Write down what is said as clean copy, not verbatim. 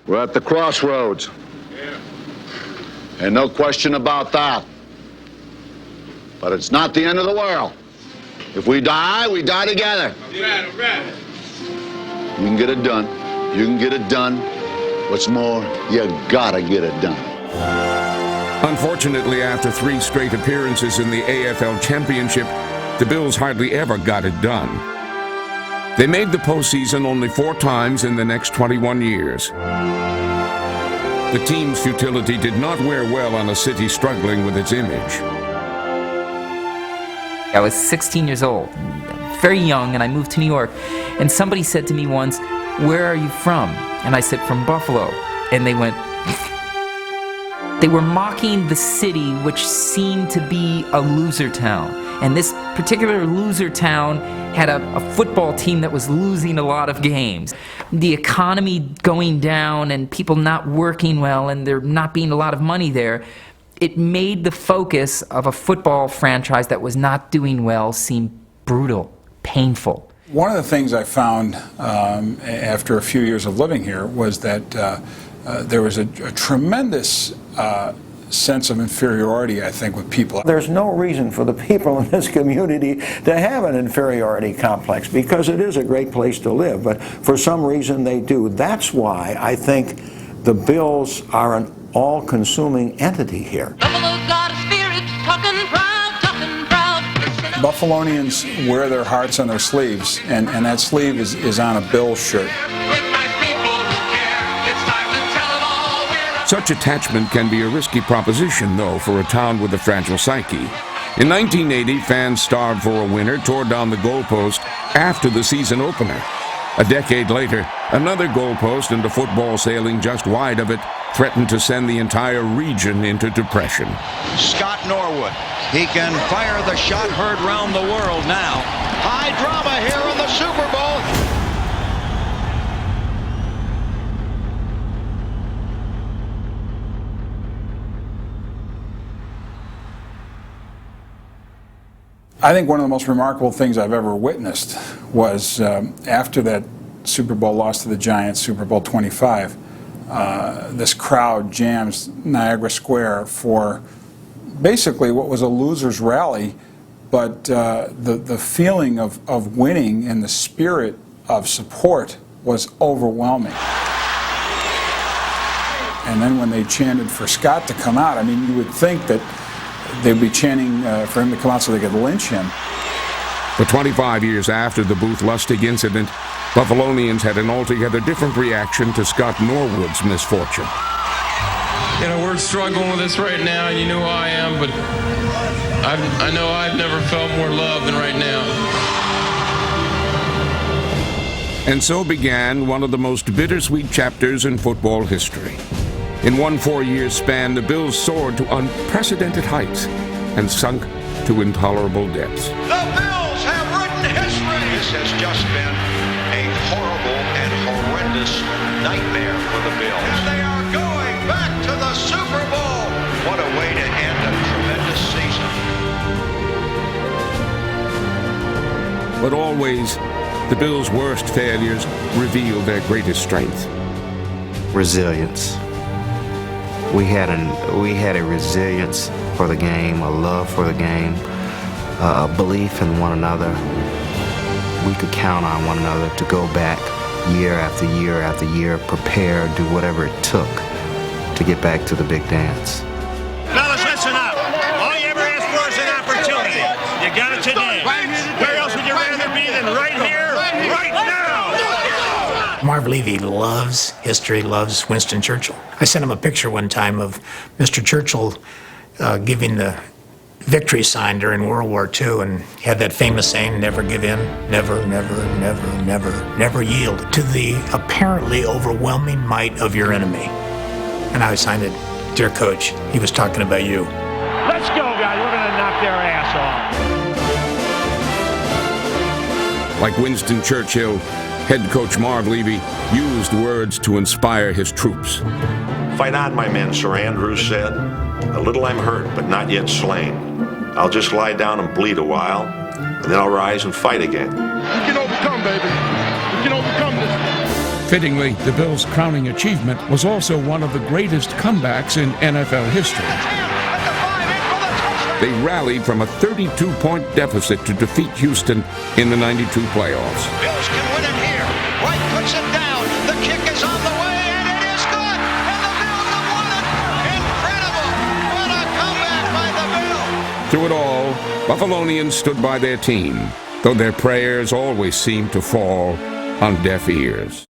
We're at the crossroads. And no question about that. But it's not the end of the world. If we die together. All right. You can get it done. You can get it done. What's more, you gotta get it done. Unfortunately, after 3 straight appearances in the AFL Championship, the Bills hardly ever got it done. They made the postseason only 4 times in the next 21 years. The team's futility did not wear well on a city struggling with its image. I was 16 years old, very young, and I moved to New York. And somebody said to me once, "Where are you from?" And I said, "From Buffalo." And they went... They were mocking the city, which seemed to be a loser town. And this particular loser town had a football team that was losing a lot of games. The economy going down and people not working well and there not being a lot of money there, it made the focus of a football franchise that was not doing well seem brutal, painful. One of the things I found after a few years of living here was that there was a tremendous sense of inferiority, I think, with people. There's no reason for the people in this community to have an inferiority complex because it is a great place to live, but for some reason they do. That's why I think the Bills are an all-consuming entity here. Buffalonians wear their hearts on their sleeves, and that sleeve is on a Bills shirt. Such attachment can be a risky proposition, though, for a town with a fragile psyche. In 1980, fans starved for a winner tore down the goalpost after the season opener. A decade later, another goalpost and a football sailing just wide of it threatened to send the entire region into depression. Scott Norwood, he can fire the shot heard round the world now. High drama here in the Super Bowl. I think one of the most remarkable things I've ever witnessed was after that Super Bowl loss to the Giants, Super Bowl 25, this crowd jams Niagara Square for basically what was a loser's rally, but the feeling of winning and the spirit of support was overwhelming. And then when they chanted for Scott to come out, I mean, you would think that they'd be chanting for him to come out so they could lynch him. But 25 years after the Booth Lustig incident, Buffalonians had an altogether different reaction to Scott Norwood's misfortune. You know, we're struggling with this right now, and you know who I am, but I know I've never felt more love than right now. And so began one of the most bittersweet chapters in football history. In one 4-year span, the Bills soared to unprecedented heights and sunk to intolerable depths. The Bills have written history. This has just been a horrible and horrendous nightmare for the Bills. And they are going back to the Super Bowl. What a way to end a tremendous season. But always, the Bills' worst failures reveal their greatest strength. Resilience. We had a resilience for the game, a love for the game, a belief in one another. We could count on one another to go back year after year after year, prepare, do whatever it took to get back to the big dance. Fellas, listen up. All you ever asked for is an opportunity. You got it today. Where else would you rather be than right here, right now? Marv Levy loves history, loves Winston Churchill. I sent him a picture one time of Mr. Churchill giving the victory sign during World War II, and he had that famous saying, never give in, never, never, never, never, never yield to the apparently overwhelming might of your enemy. And I signed it, dear coach, he was talking about you. Let's go, guys. We're going to knock their ass off. Like Winston Churchill, head coach Marv Levy used words to inspire his troops. Fight on, my men, Sir Andrews said. A little I'm hurt, but not yet slain. I'll just lie down and bleed a while, and then I'll rise and fight again. We can overcome, baby. We can overcome this. Fittingly, the Bills' crowning achievement was also one of the greatest comebacks in NFL history. They rallied from a 32-point deficit to defeat Houston in the '92 playoffs. Bills can win it here. White puts it down. The kick is on the way, and it is good. And the Bills have won it. Incredible. What a comeback by the Bills. Through it all, Buffalonians stood by their team, though their prayers always seemed to fall on deaf ears.